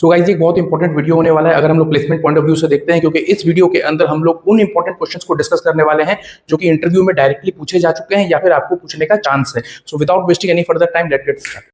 तो गाइस एक बहुत इंपॉर्टेंट वीडियो होने वाला है अगर हम लोग प्लेसमेंट पॉइंट ऑफ व्यू से देखते हैं, क्योंकि इस वीडियो के अंदर हम लोग उन इंपॉर्टेंट क्वेश्चंस को डिस्कस करने वाले हैं जो कि इंटरव्यू में डायरेक्टली पूछे जा चुके हैं या फिर आपको पूछने का चांस है। So without wasting any further time, let's get start.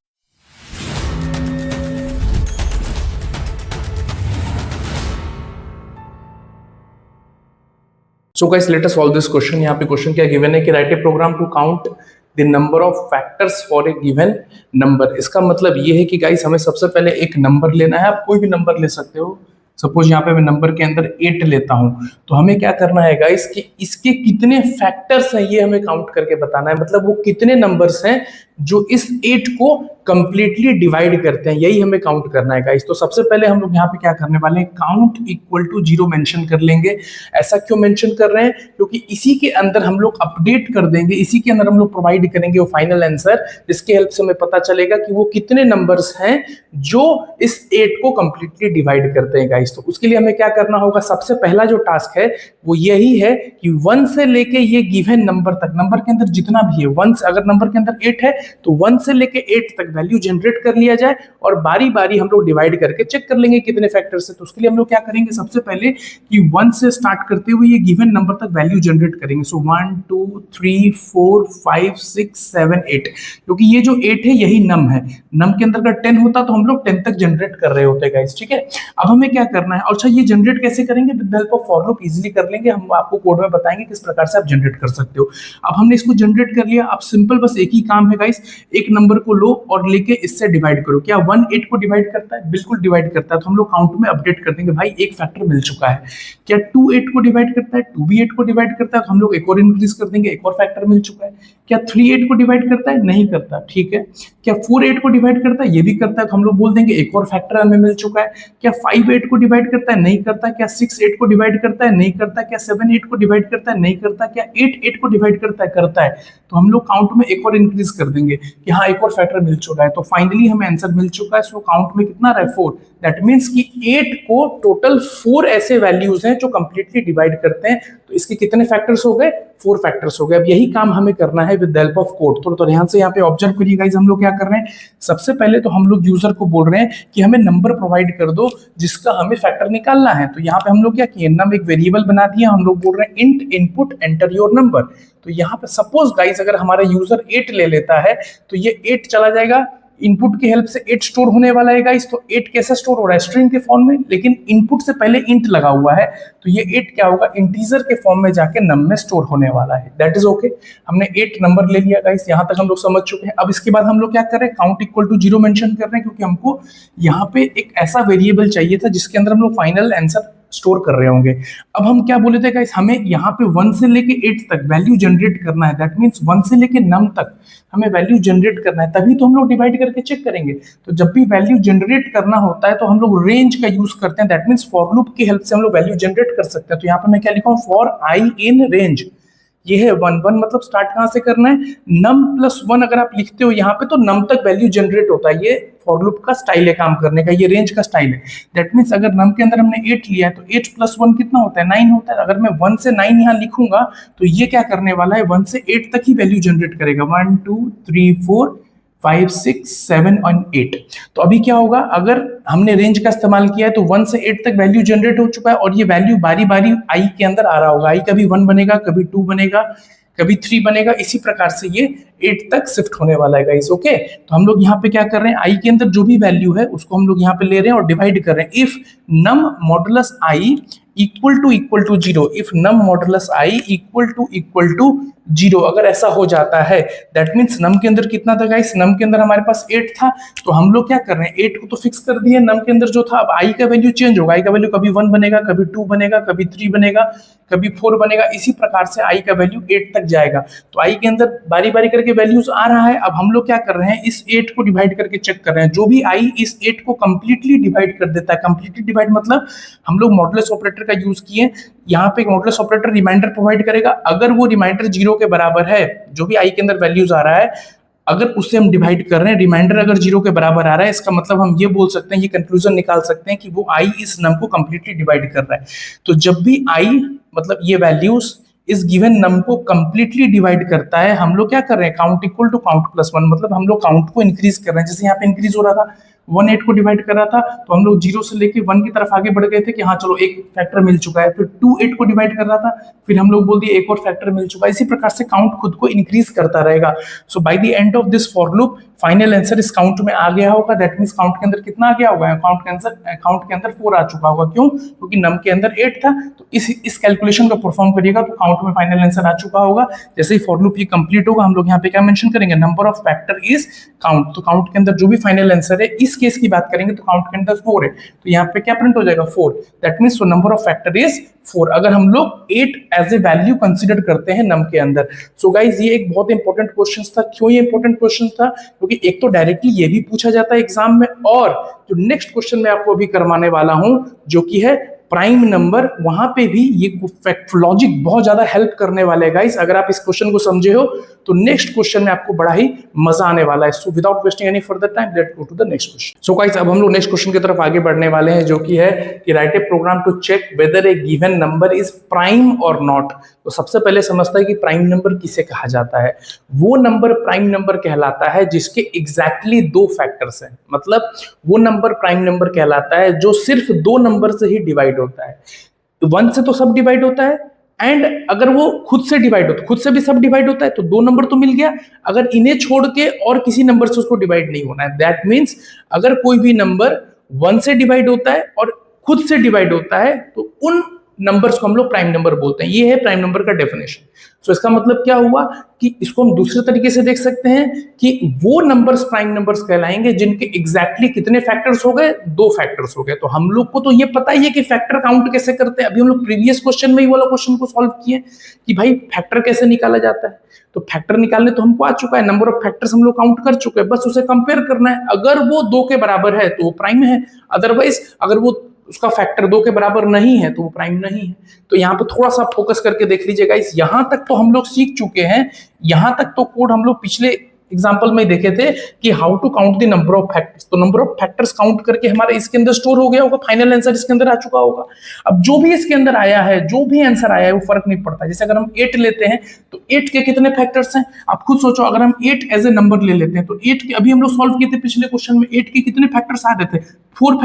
So guys let us solve this question. यहाँ पे क्वेश्चन क्या गिवन है कि write a program to count the number of factors for a given number. इसका मतलब ये है कि गाइस हमें सबसे पहले एक नंबर लेना है। आप कोई भी नंबर ले सकते हो। सपोज यहाँ पे मैं नंबर के अंदर 8 लेता हूँ, तो हमें क्या करना है गाइस कि इसके कितने फैक्टर्स हैं ये हमें काउंट करके बताना है। मतलब वो कितने नंबर्स हैं जो इस 8 को कंप्लीटली डिवाइड करते हैं, यही हमें काउंट करना है गाइस। तो सबसे पहले हम लोग यहाँ पे क्या करने वाले हैं, काउंट इक्वल टू 0 मेंशन कर लेंगे। ऐसा क्यों मेंशन कर रहे हैं? क्योंकि इसी के अंदर हम लोग अपडेट कर देंगे, इसी के अंदर हम लोग प्रोवाइड करेंगे वो फाइनल आंसर, जिसके हेल्प से हमें पता चलेगा कि वो कितने नंबर्स हैं जो इस 8 को कंप्लीटली डिवाइड करते हैं गाइस। तो उसके लिए हमें क्या करना होगा, सबसे पहला जो टास्क है वो यही है कि 1 से लेके ये गिवन नंबर तक, नंबर के अंदर जितना भी है 1 से, अगर नंबर के अंदर 8 है तो 1 से लेके 8 तक वैल्यू जनरेट कर लिया जाए और बारी बारी हम लोग डिवाइड करके चेक कर लेंगे कितने फैक्टर्स है। तो उसके लिए हम लोग क्या करेंगे, सबसे पहले कि 1 से स्टार्ट करते हुए ये गिवन नंबर तक वैल्यू जनरेट करेंगे। सो 1 2 3 4 5 6 7 8, क्योंकि ये जो 8 है यही नम है। नम के अंदर अगर 10 होता तो हम लोग 10 तक जनरेट कर रहे होते गाइस, ठीक है। अब हमें क्या करना है, अच्छा ये जनरेट कैसे करेंगे, with the help of for loop easily कर लेंगे। हम आपको कोड में बताएंगे किस प्रकार से आप जनरेट कर सकते हो। अब हमने इसको जनरेट कर लिया। अब सिंपल बस एक ही काम है गाइस, एक नंबर को लो और लेके इससे डिवाइड करो। क्या 1 8 को डिवाइड करता है? बिल्कुल डिवाइड करता है। तो हम लोग काउंट में अपडेट कर देंगे, भाई एक फैक्टर मिल चुका है। क्या 2 8 को डिवाइड करता है? 2 भी 8 को डिवाइड करता है, तो हम लोग एक और इंक्रीज कर देंगे, एक और फैक्टर मिल चुका है। क्या 3 8 को डिवाइड करता है? नहीं करता, ठीक है। क्या 4 8 को डिवाइड करता है? ये भी करता है, तो हम लोग बोल देंगे एक और फैक्टर हमें मिल चुका है। क्या 5 8 को डिवाइड करता है? नहीं करता। क्या 6 8 को डिवाइड करता है? नहीं करता। क्या 7 8 को डिवाइड करता है? नहीं करता। क्या 8 8 को डिवाइड करता है? करता है। तो हम लोग काउंट में एक और इंक्रीज कर देंगे कि हाँ एक और फैक्टर मिल चुका है। तो फाइनली हमें आंसर मिल चुका है। सो काउंट में कितना रहा है, 4। दैट मीन्स कि 8 को टोटल 4 ऐसे वैल्यूज हैं जो कंप्लीटली डिवाइड करते हैं। तो इसके कितने फैक्टर्स हो गए, 4 फैक्टर्स हो गए। अब यही काम हमें करना है with the help of code. तो ध्यान से यहाँ पे ऑब्जर्व करिए गाइस, हम लोग क्या कर रहे हैं, सबसे पहले तो हम लोग यूजर को बोल रहे हैं कि हमें नंबर प्रोवाइड कर दो जिसका हमें फैक्टर निकालना है। तो यहाँ पे हम लोग क्या किए, नम एक वेरिएबल बना दिया। हम लोग बोल रहे हैं int input enter your number. तो यहाँ पे सपोज गाइस अगर हमारा यूजर 8 ले लेता है तो ये 8 चला जाएगा, इनपुट की हेल्प से 8 स्टोर होने वाला है गाइस। तो 8 कैसे स्टोर हो रहा है, स्ट्रिंग के फॉर्म में, लेकिन इनपुट से पहले इंट लगा हुआ है। तो ये 8 क्या होगा, इंटीजर के फॉर्म में जाके नम में स्टोर होने वाला है। That is okay. हमने 8 नंबर ले लिया गाइस, यहां तक हम लोग समझ चुके हैं। अब इसके बाद हम लोग क्या कर रहे हैं, काउंट इक्वल टू 0 मेंशन कर रहे हैं, क्योंकि हमको यहाँ पे एक ऐसा वेरिएबल चाहिए था जिसके अंदर हम लोग फाइनल आंसर स्टोर कर रहे होंगे। अब हम क्या बोले थे गाइस, हमें यहाँ पे 1 से लेके 8 तक वैल्यू जनरेट करना है। दैट मींस 1 से लेके नम तक हमें वैल्यू जनरेट करना है, तभी तो हम लोग डिवाइड करके चेक करेंगे। तो जब भी वैल्यू जनरेट करना होता है तो हम लोग रेंज का यूज करते हैं। दैट मींस फॉर लूप की हेल्प से हम लोग वैल्यू जनरेट कर सकते हैं। तो यहाँ पे मैं क्या लिखा हूँ, फॉर आई इन रेंज। ये है 1 1 मतलब स्टार्ट कहां से करना है, नम प्लस 1 अगर आप लिखते हो यहाँ पे तो नम तक वैल्यू जनरेट होता है। ये फॉर लूप का स्टाइल है काम करने का, ये रेंज का स्टाइल है। दैट मीन्स अगर नम के अंदर हमने 8 लिया है तो 8 प्लस 1 कितना होता है, 9 होता है। अगर मैं 1 से 9 यहाँ लिखूंगा तो ये क्या करने वाला है, 1 से 8 तक ही वैल्यू जनरेट करेगा। 1 2 3 4 5 6 7 और 8। तो अभी क्या होगा, अगर हमने रेंज का इस्तेमाल किया है तो 1 से 8 तक वैल्यू जनरेट हो चुका है और ये वैल्यू बारी बारी आई के अंदर आ रहा होगा। आई कभी 1 बनेगा, कभी 2 बनेगा, कभी 3 बनेगा। इसी प्रकार से ये 8 तक शिफ्ट होने वाला है गाइस, ओके। तो हम लोग यहाँ पे क्या कर रहे हैं, आई के अंदर जो भी वैल्यू है उसको हम लोग यहाँ पे ले रहे हैं और डिवाइड कर रहे हैं। If num modulus I equal to 0, if num modulus I equal to 0, अगर ऐसा हो जाता है दैट मीन्स नम के अंदर कितना था गाइस, नम के अंदर हमारे पास 8 था। तो हम लोग क्या कर रहे हैं, 8 को तो फिक्स कर दिए नम के अंदर जो था। अब आई का वैल्यू चेंज होगा, आई का वैल्यू कभी 1 बनेगा, कभी 2 बनेगा, कभी 3 बनेगा, कभी 4 बनेगा। इसी प्रकार से आई का वैल्यू 8 तक जाएगा। तो आई के अंदर बारी बारी करके वैल्यूज आ रहा है। अब हम लोग क्या कर रहे हैं, इस 8 को डिवाइड करके चेक कर रहे हैं। जो भी आई इस 8 को कंप्लीटली डिवाइड कर देता है, कंप्लीटली डिवाइड मतलब हम लोग मॉडुलस ऑपरेटर का यूज किए। यहाँ पे एक मॉडुलस ऑपरेटर रिमाइंडर प्रोवाइड करेगा। अगर वो रिमाइंडर 0 के बराबर है, जो भी आई के अंदर वैल्यूज आ रहा है अगर उससे हम डिवाइड कर रहे हैं, रिमाइंडर अगर 0 के बराबर आ रहा है, इसका मतलब हम ये बोल सकते हैं, ये कंक्लूजन निकाल सकते हैं कि वो आई इस नम को कंप्लीटली डिवाइड कर रहा है। तो जब भी आई मतलब ये वैल्यूज इस गिवन नम को कंप्लीटली डिवाइड करता है, हम लोग क्या कर रहे हैं, count equal to count plus 1, मतलब हम लोग काउंट को इंक्रीज कर रहे हैं। जैसे यहाँ पे इंक्रीज हो रहा था 1 8 को डिवाइड कर रहा था, तो हम लोग 0 से लेके 1 की तरफ आगे बढ़ गए थे कि हाँ चलो एक फैक्टर मिल चुका है। फिर 2 8 को डिवाइड कर रहा था, फिर हम लोग बोल दिए एक और फैक्टर मिल चुका है। इसी प्रकार से काउंट खुद को इंक्रीज करता रहेगा। So by the end of this for loop final answer इस काउंट में आ गया होगा। दैट मींस काउंट के अंदर कितना आ गया होगा, काउंट के अंदर 4 आ चुका होगा। क्यों? क्योंकि नम के अंदर 8 था। तो इस कैलकुलेशन को परफॉर्म करिएगा तो काउंट में फाइनल आंसर आ चुका होगा। जैसे ही फॉर लूप ये कंप्लीट होगा, हम लोग यहाँ पे क्या मेंशन करेंगे, number of factor is count. तो काउंट के अंदर जो भी फाइनल आंसर है, इस केस की बात करेंगे तो काउंट के अंदर 4 है, तो यहाँ पे क्या प्रिंट हो जाएगा 4। That means number of factor is 4। अगर हम लोग 8 एज ए वैल्यू कंसीडर करते हैं नम के अंदर। सो गाइज ये एक बहुत इंपॉर्टेंट क्वेश्चन था। क्यों ये इंपॉर्टेंट क्वेश्चन था? क्योंकि एक तो डायरेक्टली ये भी पूछा जाता है एग्जाम में, और जो नेक्स्ट क्वेश्चन मैं आपको अभी करवाने वाला हूं जो कि है प्राइम नंबर, वहां पे भी ये लॉजिक बहुत ज्यादा हेल्प करने वाले हैं गाइस। अगर आप इस क्वेश्चन को समझे हो तो नेक्स्ट क्वेश्चन में आपको बड़ा ही मजा आने वाला है। So without wasting any further time let's go to the next question. So guys अब हम लोग नेक्स्ट क्वेश्चन की तरफ आगे बढ़ने वाले हैं, जो कि है कि write a program to check whether a given number is prime और नॉट। तो सबसे पहले समझता है कि प्राइम नंबर किसे कहा जाता है। वो नंबर प्राइम नंबर कहलाता है जिसके एग्जैक्टली 2 फैक्टर्स हैं। मतलब वो नंबर प्राइम नंबर कहलाता है जो सिर्फ 2 नंबर से ही डिवाइड होता है। 1 से तो सब डिवाइड होता है, एंड अगर वो खुद से डिवाइड होता है, खुद से भी सब डिवाइड होता है, तो 2 नंबर तो मिल गया। अगर इन्हें छोड़ के और किसी नंबर से उसको डिवाइड नहीं होना है। दैट मीन्स अगर कोई भी नंबर 1 से डिवाइड होता है और खुद से डिवाइड होता है तो उन नंबर्स को हम लोग प्राइम नंबर बोलते हैं। ये है प्राइम नंबर का डेफिनेशन। सो इसका मतलब क्या हुआ कि इसको हम दूसरे तरीके से देख सकते हैं कि वो नंबर्स प्राइम नंबर्स कहलाएंगे जिनके एग्जैक्टली कितने फैक्टर्स हो गए, 2 फैक्टर्स हो गए। तो हम लोग को तो ये पता ही है कि फैक्टर काउंट कैसे करते हैं। अभी हम लोग प्रीवियस क्वेश्चन में ही वाला क्वेश्चन को सॉल्व किए कि भाई फैक्टर कैसे निकाला जाता है। तो फैक्टर निकालने तो हमको आ चुका है, नंबर ऑफ फैक्टर्स हम लोग काउंट कर चुके हैं, बस उसे कंपेयर करना है। अगर वो 2 के बराबर है तो वो प्राइम है, अदरवाइज अगर वो उसका फैक्टर 2 के बराबर नहीं है तो वो प्राइम नहीं है। तो यहाँ पे थोड़ा सा फोकस करके देख लीजिएगा। इस यहां तक तो हम लोग सीख चुके हैं, यहां तक तो कोड हम लोग पिछले एग्जांपल में देखे थे कि how to count the number of factors. तो नंबर ऑफ फैक्टर्स काउंट करके हमारे इसके अंदर स्टोर हो गया होगा, फाइनल आंसर इसके अंदर आ चुका होगा। अब जो भी इसके अंदर आया है, जो भी आंसर आया है, वो फर्क नहीं पड़ता। जैसे अगर हम 8 लेते हैं तो 8 के कितने फैक्टर्स हैं, आप खुद सोचो। अगर हम 8 एज ए नंबर ले लेते हैं तो 8 के, अभी हम लोग सॉल्व किए थे पिछले क्वेश्चन में, 8 के कितने फैक्टर्स आ रहे थे, 4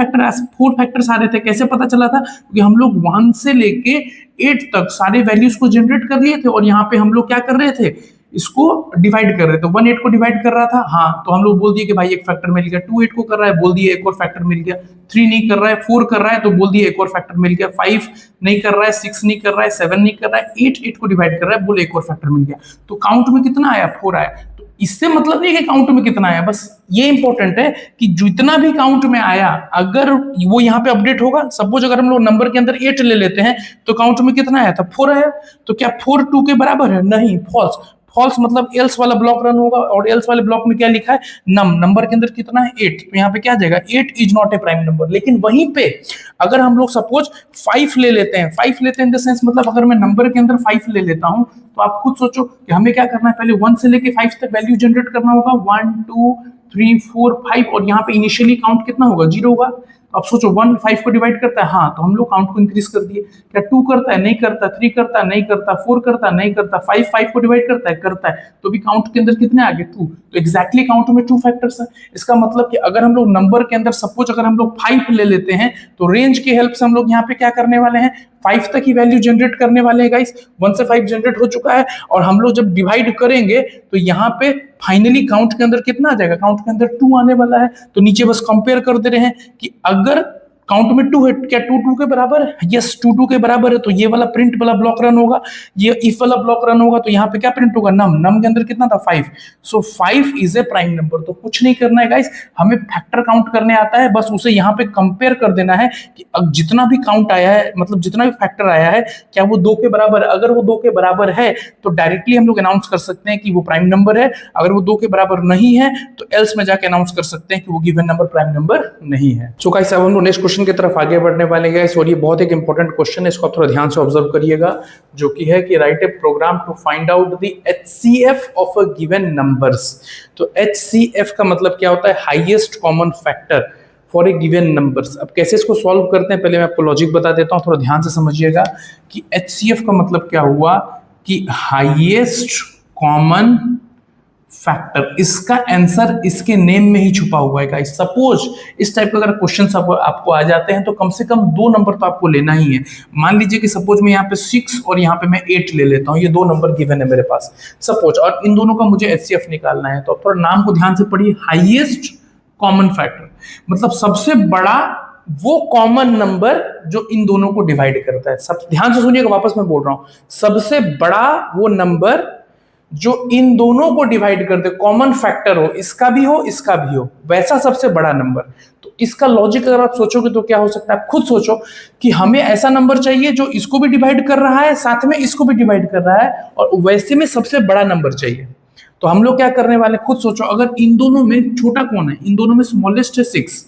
फैक्टर्स आ रहे थे। कैसे पता चला था? क्योंकि हम लोग 1 से लेके 8 तक सारे वैल्यूज को जनरेट कर लिए थे, और यहाँ पे हम लोग क्या कर रहे थे, इसको डिवाइड कर रहे थे। 1 8 को डिवाइड कर रहा था, हाँ, तो हम लोग बोल दिए कि भाई एक फैक्टर मिल गया। 2 8 को कर रहा है, बोल दिए एक और फैक्टर मिल गया। 3 नहीं कर रहा है, 4 कर रहा है, तो बोल दिए एक और फैक्टर मिल गया। 5 नहीं कर रहा है, 6 नहीं कर रहा है, 7 नहीं कर रहा है, 8 8 को डिवाइड कर रहा है, बोले एक और फैक्टर मिल गया। तो काउंट में कितना आया, 4 आया। तो इससे मतलब नहीं कि काउंट में कितना आया, बस ये इंपॉर्टेंट है कि जितना भी काउंट में आया अगर वो यहाँ पे अपडेट होगा। सपोज अगर हम लोग नंबर के अंदर 8 ले लेते हैं तो काउंट में कितना आया था, 4 आया। तो क्या 4 2 के बराबर है? नहीं, फॉल्स। फॉल्स मतलब एल्स वाला ब्लॉक रन होगा, और एल्स वाले ब्लॉक में क्या लिखा है, नंबर के अंदर कितना है, 8। तो यहाँ पे क्या आ जाएगा, 8 is not a prime number. लेकिन वहीं पे अगर हम लोग सपोज 5 ले लेते हैं, 5 लेते हैं इन द सेंस मतलब अगर मैं नंबर के अंदर 5 ले लेता हूं तो आप खुद सोचो कि हमें क्या करना है, पहले 1 से लेके 5 तक वैल्यू जनरेट करना होगा। 1 2 3 4 5, और यहाँ पे इनिशियली काउंट कितना होगा, 0 होगा। अब सोचो 1 5 को डिवाइड करता है, हाँ, तो हम लोग काउंट को इंक्रीज कर दिए। क्या 2 करता है? नहीं करता। 3 करता है? नहीं करता। 4 करता है? नहीं करता। 5 को डिवाइड करता है? करता है। तो भी काउंट के अंदर कितने आ गए, 2। तो एग्जैक्टली काउंट में 2 फैक्टर्स हैं। इसका मतलब कि अगर हम लोग नंबर के अंदर सपोज अगर हम लोग 5 ले लेते हैं तो रेंज की हेल्प से हम लोग यहाँ पे क्या करने वाले हैं, 5 तक ही वैल्यू जनरेट करने वाले हैं गाइस। 1 से 5 जनरेट हो चुका है, और हम लोग जब डिवाइड करेंगे तो यहाँ पे फाइनली काउंट के अंदर कितना आ जाएगा, काउंट के अंदर 2 आने वाला है। तो नीचे बस कंपेयर कर दे रहे हैं कि अगर काउंट में 2 है, क्या 2 2 के बराबर है? यस, 2 2 के बराबर है। तो ये वाला प्रिंट वाला ब्लॉक रन होगा, ये इफ वाला ब्लॉक रन होगा। तो यहाँ पे क्या प्रिंट होगा, नम के अंदर कितना था, 5। सो 5 इज ए प्राइम नंबर। तो कुछ नहीं करना है गाइस, हमें फैक्टर काउंट करने आता है, बस उसे यहाँ पे कंपेयर कर देना है कि अब जितना भी काउंट आया है, मतलब जितना भी फैक्टर आया है, क्या वो 2 के बराबर है। अगर वो 2 के बराबर है तो डायरेक्टली हम लोग अनाउंस कर सकते हैं कि वो प्राइम नंबर है। अगर वो 2 के बराबर नहीं है तो एल्स में जाके अनाउंस कर सकते हैं कि वो गिवन नंबर प्राइम नंबर नहीं है। सो गाइस अब हम लोग नेक्स्ट क्वेश्चन की तरफ आगे बढ़ने वाले हैं, और ये बहुत एक इंपॉर्टेंट क्वेश्चन है, इसको आप थोड़ा ध्यान से ऑब्जर्व करिएगा, जो कि है कि write a program to find out the HCF of a given numbers. तो एचसीएफ का मतलब क्या होता है, highest common factor for a given numbers. अब कैसे इसको सॉल्व करते हैं, पहले मैं आपको लॉजिक बता देता हूं, थोड़ा ध्यान से समझिएगा कि एचसीएफ का मतलब क्या हुआ कि हाईएस्ट कॉमन फैक्टर, इसका आंसर इसके नेम में ही छुपा हुआ है गाइस। सपोज इस टाइप का अगर क्वेश्चन आपको आ जाते हैं तो कम से कम 2 नंबर तो आपको लेना ही है। मान लीजिए कि सपोज मैं यहाँ पे 6 और यहाँ पे मैं 8 ले लेता हूँ, ये 2 नंबर गिवन है मेरे पास सपोज, और इन दोनों का मुझे एचसीएफ निकालना है। तो अब थोड़ा नाम को ध्यान से पढ़िए, हाईएस्ट कॉमन फैक्टर, मतलब सबसे बड़ा वो कॉमन नंबर जो इन दोनों को डिवाइड करता है। सब ध्यान से सुनिएगा, वापस मैं बोल रहा हूं, सबसे बड़ा वो नंबर जो इन दोनों को डिवाइड करते, कॉमन फैक्टर हो, इसका भी हो इसका भी हो, वैसा सबसे बड़ा नंबर। तो इसका लॉजिक अगर आप सोचोगे तो क्या हो सकता है, आप खुद सोचो कि हमें ऐसा नंबर चाहिए जो इसको भी डिवाइड कर रहा है, साथ में इसको भी डिवाइड कर रहा है, और वैसे में सबसे बड़ा नंबर चाहिए। तो हम लोग क्या करने वाले, खुद सोचो, अगर इन दोनों में छोटा कौन है, इन दोनों में स्मॉलेस्ट है 6।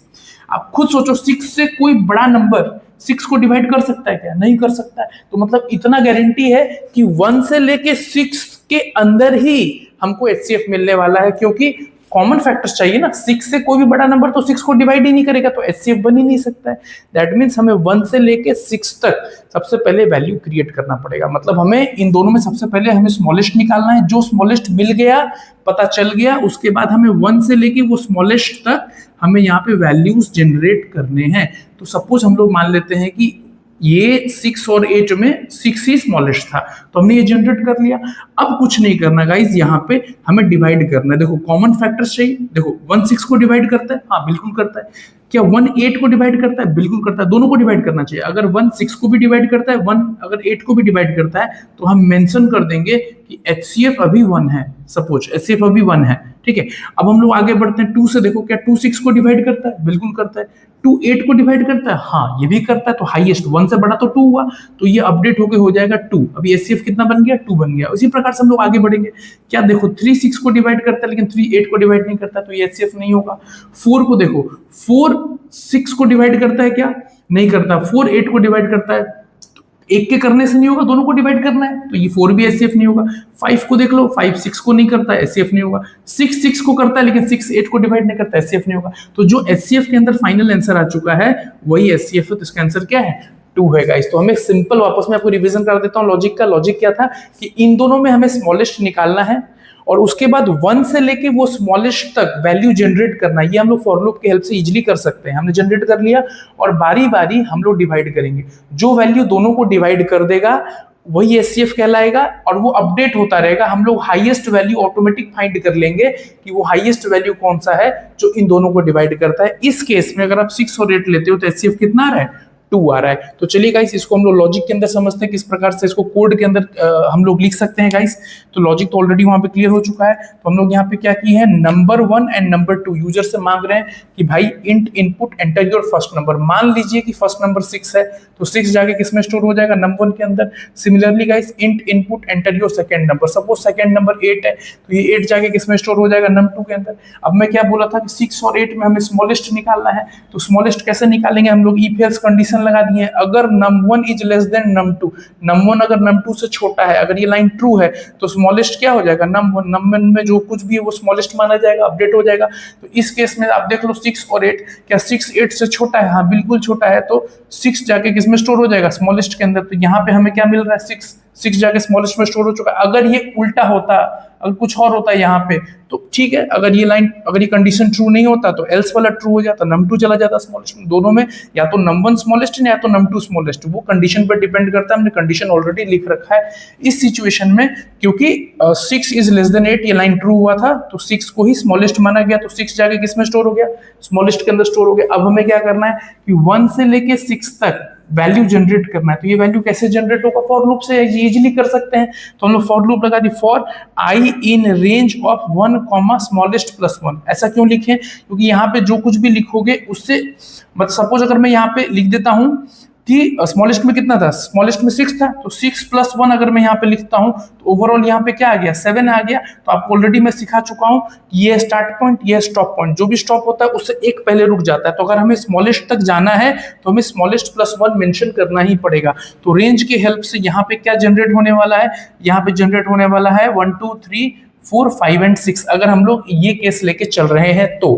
आप खुद सोचो 6 से कोई बड़ा नंबर 6 को डिवाइड कर सकता है क्या, नहीं कर सकता है। तो मतलब इतना गारंटी है कि 1 से लेके 6 के अंदर ही हमको एचसीएफ मिलने वाला है, क्योंकि कॉमन फैक्टर्स चाहिए ना। 6 से कोई भी बड़ा नंबर तो 6 को डिवाइड ही नहीं करेगा, तो एचसीएफ बन ही नहीं सकता है। दैट मीन्स हमें 1 से लेके 6 तक सबसे पहले वैल्यू क्रिएट करना पड़ेगा। मतलब हमें इन दोनों में सबसे पहले हमें स्मॉलेस्ट निकालना है, जो स्मॉलेस्ट मिल गया, पता चल गया, उसके बाद हमें 1 से लेके वो स्मॉलेस्ट तक हमें यहाँ पे वैल्यूज जनरेट करने हैं। तो सपोज हम लोग मान लेते हैं कि ये 6 और 8 में 6 ही स्मॉलेस्ट था, तो हमने ये जनरेट कर लिया। अब कुछ नहीं करना गाइस, यहाँ पे हमें डिवाइड करना है। देखो कॉमन फैक्टर्स चाहिए, देखो 1 6 को डिवाइड करता है, हाँ बिल्कुल करता है। क्या 1 8 को डिवाइड करता है, बिल्कुल करता है। दोनों को डिवाइड करना चाहिए। अगर 1 6 को भी डिवाइड करता है, 1 अगर 8 को भी डिवाइड करता है, तो हम मेंशन कर देंगे कि एचसीएफ अभी 1 है। सपोज एचसीएफ अभी 1 है, ठीक है। अब हम लोग आगे बढ़ते हैं 2 से। देखो क्या 2 6 को डिवाइड करता है, बिल्कुल करता है। 2 8 को डिवाइड करता है, हाँ ये भी करता है। तो हाईएस्ट 1 से बड़ा तो 2 हुआ, तो ये अपडेट होके हो जाएगा 2। अभी एचसीएफ कितना बन गया, 2 बन गया। उसी प्रकार से हम लोग आगे बढ़ेंगे। क्या देखो 3 6 को डिवाइड करता है, लेकिन 3 8 को डिवाइड नहीं करता, तो ये एचसीएफ नहीं होगा। 4 को देखो, 4 6 को डिवाइड करता है क्या, नहीं करता। 4 8 को डिवाइड करता है, एक के करने से नहीं होगा, दोनों को डिवाइड करना है, तो ये 4 भी एचसीएफ नहीं होगा। 5 को देख लो, 5 6 को नहीं करता, एचसीएफ नहीं होगा। 6 6 को करता है, लेकिन 6 8 को डिवाइड नहीं करता, एचसीएफ नहीं होगा। तो जो एचसीएफ के अंदर फाइनल आंसर आ चुका है वही एचसीएफ है। तो इसका आंसर क्या है, 2 है गाइस। तो हमें सिंपल, वापस मैं आपको रिवीजन कर देता हूँ लॉजिक का। लॉजिक क्या था कि इन दोनों में हमें स्मॉलेस्ट निकालना है, और उसके बाद 1 से लेके वो स्मॉलेस्ट तक वैल्यू जनरेट करना है। ये हम लोग फॉर लूप की हेल्प से इजीली कर सकते हैं। हमने जनरेट कर लिया, और बारी बारी हम लोग डिवाइड करेंगे। जो वैल्यू दोनों को डिवाइड कर देगा वही एचसीएफ कहलाएगा, और वो अपडेट होता रहेगा। हम लोग हाईएस्ट वैल्यू ऑटोमेटिक फाइंड कर लेंगे कि वो हाईएस्ट वैल्यू कौन सा है जो इन दोनों को डिवाइड करता है। इस केस में अगर आप 6 और 8 लेते हो तो एचसीएफ कितना आ रहा है, 2 आ रहा है। तो चलिए गाइस, इसको हम लोग लॉजिक के अंदर समझते हैं, किस प्रकार से इसको कोड के अंदर हम लोग लिख सकते हैं गाइस। तो लॉजिक तो ऑलरेडी वहां पे क्लियर हो चुका है। तो हम लोग यहाँ पे क्या की है, नंबर 1 एंड नंबर 2 यूजर से मांग रहे हैं कि भाई int input enter your first number. मान लीजिए कि फर्स्ट नंबर 6 है, तो 6 जाके किस में स्टोर हो जाएगा, नंबर 1 के अंदर। Similarly guys, int input enter your second number. Suppose second number 8 है, तो ये 8 जाके किस में स्टोर हो जाएगा, नंबर 2 के अंदर। अब मैं क्या बोला था कि 6 और 8 में हमें स्मॉलेस्ट निकालना है। तो स्मॉलेस्ट कैसे निकालेंगे, हम लोग इफ एल्स कंडीशन लगा दिए। अगर num1 is less than num2, num1 अगर num2 से छोटा है, अगर ये लाइन ट्रू है, तो स्मॉलेस्ट क्या हो जाएगा, num1 में जो कुछ भी है वो स्मॉलेस्ट माना जाएगा, अपडेट हो जाएगा। तो इस केस में आप देख लो 6 और 8, क्या 6 8 से छोटा है, हाँ बिल्कुल छोटा है। तो 6 जाके किस में स्टोर हो जाएगा, स्मॉलेस्ट के अंदर। तो यहाँ पे हमें क्या मिल रहा है, 6 जाके स्मॉलेस्ट में स्टोर हो चुका है। अगर ये उल्टा होता, अगर कुछ और होता है यहाँ पे, तो ठीक है। अगर ये लाइन, अगर ये कंडीशन ट्रू नहीं होता तो एल्स वाला ट्रू हो जाता, num2 चला जाता स्मॉलेस्ट में। दोनों में या तो num1 स्मॉलेस्ट है या तो num2 स्मॉलेस्ट। वो कंडीशन पर डिपेंड करता है, हमने कंडीशन ऑलरेडी लिख रखा है। इस सिचुएशन में क्योंकि 6 इज लेस देन 8, ये लाइन ट्रू हुआ था, तो 6 को ही स्मॉलेस्ट माना गया। तो 6 जाके किस में स्टोर हो गया, स्मॉलेस्ट के अंदर स्टोर हो गया। अब हमें क्या करना है कि 1 से लेके 6 तक वैल्यू जनरेट करना है। तो ये वैल्यू कैसे जनरेट होगा, फॉर लूप से इजीली कर सकते हैं। तो हम लोग फॉर लूप लगा दी, for I in range of 1 comma smallest plus 1। ऐसा क्यों लिखे, क्योंकि यहाँ पे जो कुछ भी लिखोगे उससे, मतलब सपोज अगर मैं यहाँ पे लिख देता हूँ कि स्मॉलेस्ट में कितना था, स्मॉलेस्ट में 6 था, तो 6 + 1 अगर मैं यहाँ पे लिखता हूँ तो ओवरऑल यहाँ पे क्या आ गया, 7 आ गया। तो आपको ऑलरेडी मैं सिखा चुका हूँ कि ये स्टार्ट पॉइंट, ये स्टॉप पॉइंट, जो भी स्टॉप होता है उससे एक पहले रुक जाता है। तो अगर हमें स्मॉलेस्ट तक जाना है तो हमें स्मॉलेस्ट +1 मेंशन करना ही पड़ेगा। तो रेंज की हेल्प से यहाँ पे क्या जनरेट होने वाला है, यहाँ पे जनरेट होने वाला है 1 2 3 4, 5 एंड 6 अगर हम लोग ये केस लेके चल रहे हैं तो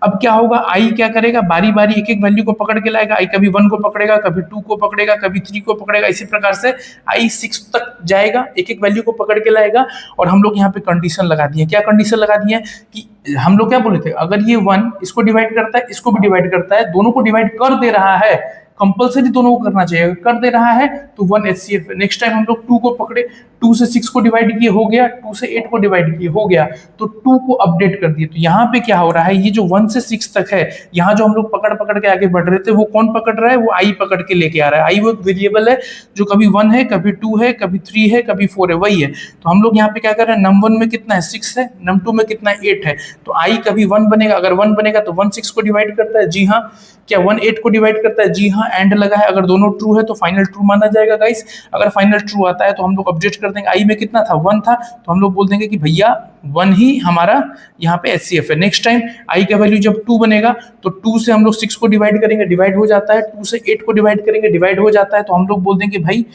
अब क्या होगा, आई क्या करेगा, बारी बारी एक एक वैल्यू को पकड़ के लाएगा। आई कभी 1 को पकड़ेगा, कभी 2 को पकड़ेगा, कभी 3 को पकड़ेगा, इसी प्रकार से आई 6 तक जाएगा, एक एक वैल्यू को पकड़ के लाएगा। और हम लोग यहाँ पे कंडीशन लगा दिए, क्या कंडीशन लगा दिए कि हम लोग क्या बोले थे, अगर ये 1 इसको डिवाइड करता है, इसको भी डिवाइड करता है, दोनों को डिवाइड कर दे रहा है, कंपलसरी दोनों को करना चाहिए, कर दे रहा है तो 1 HCF है। नेक्स्ट टाइम हम लोग 2 को पकड़े, 2 से 6 को डिवाइड किए हो गया, 2 से 8 को डिवाइड किए हो गया, तो 2 को अपडेट कर दिए। तो यहाँ पे क्या हो रहा है, ये जो 1 से 6 तक है, यहाँ जो हम लोग पकड़ पकड़ के आगे बढ़ रहे थे, वो कौन पकड़ रहा है, वो आई पकड़ के लेके आ रहा है। आई वो एक वेरिएबल है जो कभी 1 है, कभी 2 है, कभी 3 है, कभी 4 है, वही है। तो हम लोग यहाँ पे क्या कर रहे हैं, नम 1 में कितना है 6 है, नम 2 में कितना है 8 है, तो आई कभी 1 बनेगा, अगर 1 बनेगा तो 1 6 को डिवाइड करता है, जी हाँ। क्या 1 8 को डिवाइड करता है, जी हाँ। एंड लगा है, अगर दोनों ट्रू है तो फाइनल ट्रू माना जाएगा गाइस। अगर फाइनल ट्रू आता है तो हम लोग अपडेट कर देंगे, आई में कितना था 1 था, तो हम लोग बोल देंगे कि भैया 1 ही हमारा यहाँ पे HCF है। नेक्स्ट टाइम आई का वैल्यू जब 2 बनेगा तो 2 से हम लोग 6 को डिवाइड करेंगे, डिवाइड हो जाता है, 2 से 8 को डिवाइड करेंगे, डिवाइड हो जाता है, तो हम लोग बोल देंगे भाई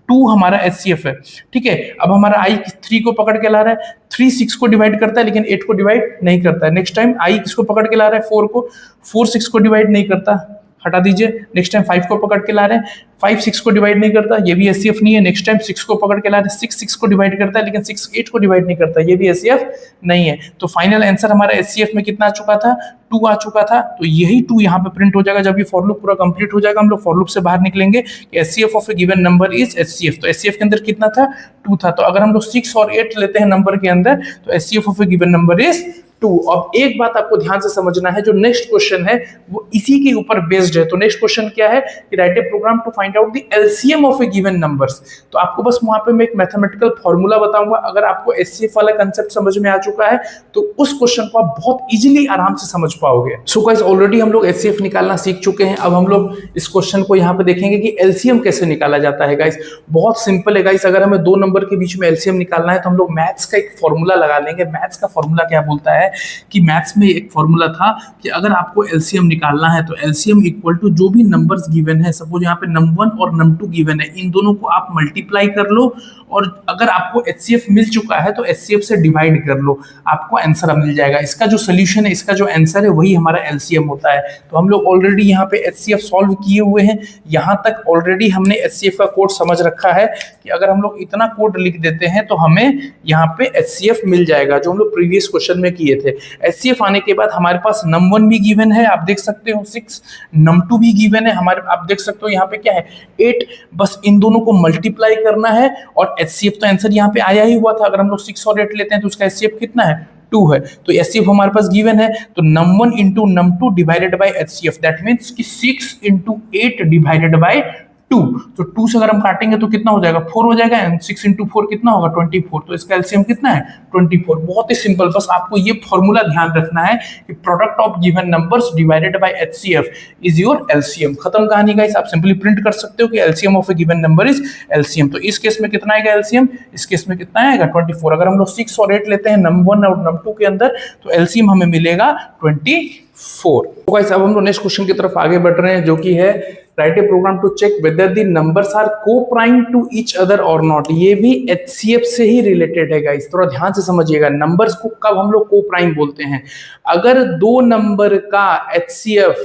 2 हमारा HCF है। ठीक है, अब हमारा आई 3 को पकड़ के ला रहा है, 3 6 को डिवाइड करता है लेकिन 8 को डिवाइड नहीं करता है। नेक्स्ट टाइम आई किसको पकड़ के ला रहा है, 4 को, 4 6 को डिवाइड नहीं करता, हटा दीजिए। नेक्स्ट टाइम 5 को पकड़ के ला रहे हैं, 5 6 को डिवाइड नहीं करता, ये भी HCF नहीं है। नेक्स्ट टाइम 6 को पकड़ के ला रहे हैं, 6 6 को डिवाइड करता है लेकिन 6 8 को डिवाइड नहीं करता, ये भी HCF नहीं है। तो फाइनल आंसर हमारा HCF में कितना आ चुका था, 2 आ चुका था। तो यही 2 यहाँ पे प्रिंट हो जाएगा। जब ये फॉर लूप पूरा कंप्लीट हो जाएगा, हम लोग फॉर लूप से बाहर निकलेंगे कि HCF of a given number is HCF। तो HCF के अंदर कितना था, 2 था। तो अगर हम लोग 6 और 8 लेते हैं नंबर के अंदर तो HCF of a given number is 2। अब एक बात आपको ध्यान से समझना है, जो नेक्स्ट क्वेश्चन है वो इसी के ऊपर बेस्ड है। तो नेक्स्ट क्वेश्चन क्या है कि write a program to find out the LCM of a given numbers. तो आपको बस वहां पे मैं एक मैथमेटिकल फॉर्मूला बताऊंगा। अगर आपको HCF वाला कंसेप्ट समझ में आ चुका है तो उस क्वेश्चन को आप बहुत इजीली आराम से समझ पाओगे। सो गाइस ऑलरेडी हम लोग HCF निकालना सीख चुके हैं। अब हम लोग इस क्वेश्चन को यहाँ पे देखेंगे कि एलसीएम कैसे निकाला जाता है। गाइस बहुत सिंपल है गाइस, अगर हमें 2 नंबर के बीच में एलसीएम निकालना है तो हम लोग मैथ्स का एक फॉर्मूला लगा लेंगे। मैथ्स का फॉर्मूला क्या बोलता है कि मैथ्स में एक फॉर्मूला था कि अगर आपको एलसीएम निकालना है तो एलसीएम इक्वल टू जो भी नंबर्स गिवन है, सपोज यहाँ पे नम 1 और नम 2 गिवन है, इन दोनों को आप मल्टीप्लाई कर लो और अगर आपको HCF मिल चुका है तो HCF से डिवाइड कर लो, आपको आंसर मिल जाएगा। इसका जो सोल्यूशन है, इसका जो आंसर है वही हमारा एलसीएम होता है। तो हम लोग ऑलरेडी यहाँ पे HCF सॉल्व किए हुए हैं। यहाँ तक ऑलरेडी हमने HCF का कोड समझ रखा है कि अगर हम लोग इतना कोड लिख देते हैं तो हमें यहाँ पे HCF मिल जाएगा, जो हम लोग प्रीवियस क्वेश्चन में किए थे। HCF आने के बाद हमारे पास नम 1 भी गिवन है, आप देख सकते हो 6, नम 2 भी गिवन है हमारे, आप देख सकते हो यहाँ पे क्या है 8। बस इन दोनों को मल्टीप्लाई करना है और HCF तो आंसर यहाँ पे आया ही हुआ था। अगर हम लोग 6 और 8 लेते हैं तो उसका HCF कितना है, 2 है। तो HCF हमारे पास गिवन है, तो num 1 into num 2 divided by HCF, that means कि 6 इंटू 8 डिवाइडेड बाई 2। तो 2 से अगर हम काटेंगे तो कितना हो जाएगा, 4 हो जाएगा, एंड 6 इंटू 4 कितना होगा, 24। तो इसका एलसीएम कितना है, 24। बहुत ही सिंपल, बस आपको ये फॉर्मूला ध्यान रखना है कि product of given numbers divided by HCF is your LCM. खत्म कहानी गाइस। आप सिंपली प्रिंट कर सकते हो कि LCM of a given number is LCM. तो इस केस में कितना आएगा एलसीएम, इस केस में कितना आएगा 24। अगर हम लोग 6 और 8 लेते हैं नम 1 और नम 2 के अंदर तो एलसीएम हमें मिलेगा 24। तो गाइस अब हम लोग नेक्स्ट क्वेश्चन की तरफ आगे बढ़ रहे हैं, जो कि है write a program to check whether the numbers are coprime to each other और नॉट। ये भी HCF से ही रिलेटेड है गाइस, थोड़ा ध्यान से समझिएगा। नंबर्स को कब हम लोग को-प्राइम बोलते हैं, अगर 2 नंबर का HCF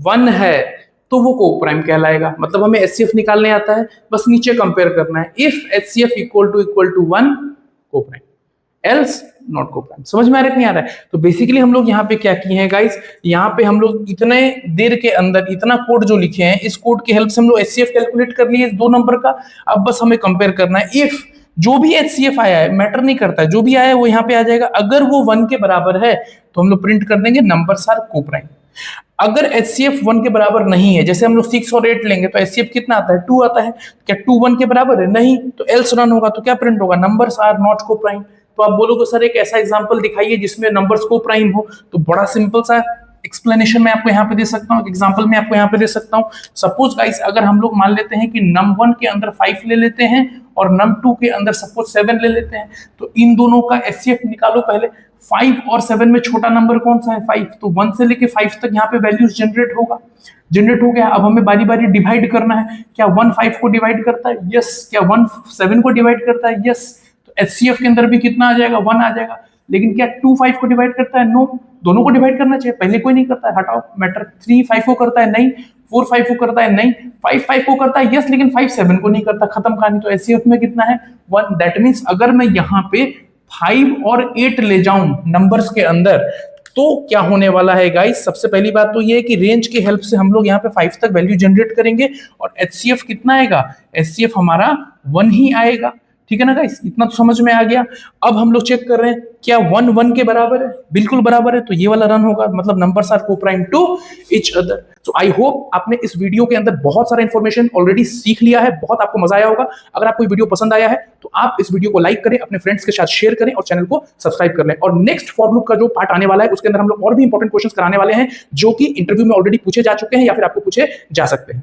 1 है तो वो को-प्राइम कहलाएगा। मतलब हमें HCF निकालने आता है, बस नीचे कंपेयर करना है। If HCF equal to 1 coprime, else not coprime. समझ में आ रहा है कि नहीं आ रहा है? तो बेसिकली हम लोग यहाँ पे क्या किए हैं गाइस, यहाँ पे हम लोग इतने देर के अंदर इतना कोड जो लिखे हैं, इस कोड की हेल्प से हम लोग HCF कैलकुलेट कर लिए 2 नंबर का। अब बस हमें कंपेयर करना है। इफ जो भी HCF आया है, मैटर नहीं करता है, जो भी आया है वो यहाँ पे आ जाएगा। अगर वो 1 के बराबर है तो हम लोग प्रिंट कर देंगे नंबर्स आर को-प्राइम। अगर HCF 1 के बराबर नहीं है, जैसे हम लोग 6 और 8 लेंगे तो HCF कितना आता है, 2 आता है। क्या 2 1 के बराबर है, नहीं, तो एल्स रन होगा। तो क्या प्रिंट होगा, नंबर्स आर नॉट को-प्राइम। तो आप बोलोगे सर एक ऐसा एग्जांपल दिखाइए जिसमें नंबर्स को-प्राइम हो। तो बड़ा सिंपल सा एक्सप्लेनेशन मैं आपको यहाँ पे दे सकता हूँ, एग्जांपल मैं आपको यहाँ पे दे सकता हूँ। सपोज गाइस अगर हम लोग मान लेते हैं कि नम 1 के अंदर 5 ले लेते हैं और नम 2 के अंदर सपोज 7 ले लेते हैं, तो इन दोनों का HCF निकालो पहले। 5 और 7 में छोटा नंबर कौन सा है, 5। तो 1 से लेके 5 तक यहाँ पे वैल्यूज जनरेट हो गया। अब हमें बारी बारी डिवाइड करना है। क्या 1 5 को डिवाइड करता है, यस। क्या 1 7 को डिवाइड करता है, यस। तो HCF के अंदर भी कितना आ जाएगा, 1 आ जाएगा। लेकिन क्या 2 5 को डिवाइड करता है? नो। दोनों को डिवाइड करना चाहिए, पहले कोई नहीं करता है, हटाओ मैटर। 3 5 को करता है? नहीं। 4 5 को करता है? नहीं। 5 5 को करता है? यस, लेकिन 5 7 को नहीं करता। खत्म कहानी। तो एचसीएफ में कितना है? 1। दैट मीन्स अगर मैं यहाँ पे 5 और 8 ले जाऊं नंबर्स के अंदर, तो क्या होने वाला है गाइस? सबसे पहली बात तो ये है कि रेंज की हेल्प से हम लोग यहाँ पे 5 तक वैल्यू जनरेट करेंगे और एचसीएफ कितना आएगा? एचसीएफ हमारा 1 ही आएगा। ठीक है ना गाइस? इतना तो समझ में आ गया। अब हम लोग चेक कर रहे हैं क्या 1 1 के बराबर है? बिल्कुल बराबर है, तो ये वाला रन होगा, मतलब numbers are coprime to each other. So I hope आपने इस वीडियो के अंदर बहुत सारा इंफॉर्मेशन ऑलरेडी सीख लिया है, बहुत आपको मजा आया होगा। अगर आपको वीडियो पसंद आया है तो आप इस वीडियो को लाइक करें, अपने फ्रेंड्स के साथ शेयर करें और चैनल को सब्सक्राइब कर लें। और नेक्स्ट फॉर लूप का जो पार्ट आने वाला है उसके अंदर हम लोग और भी इंपॉर्टेंट क्वेश्चंस कराने वाले हैं जो कि इंटरव्यू में ऑलरेडी पूछे जा चुके हैं या फिर आपको पूछे जा सकते हैं।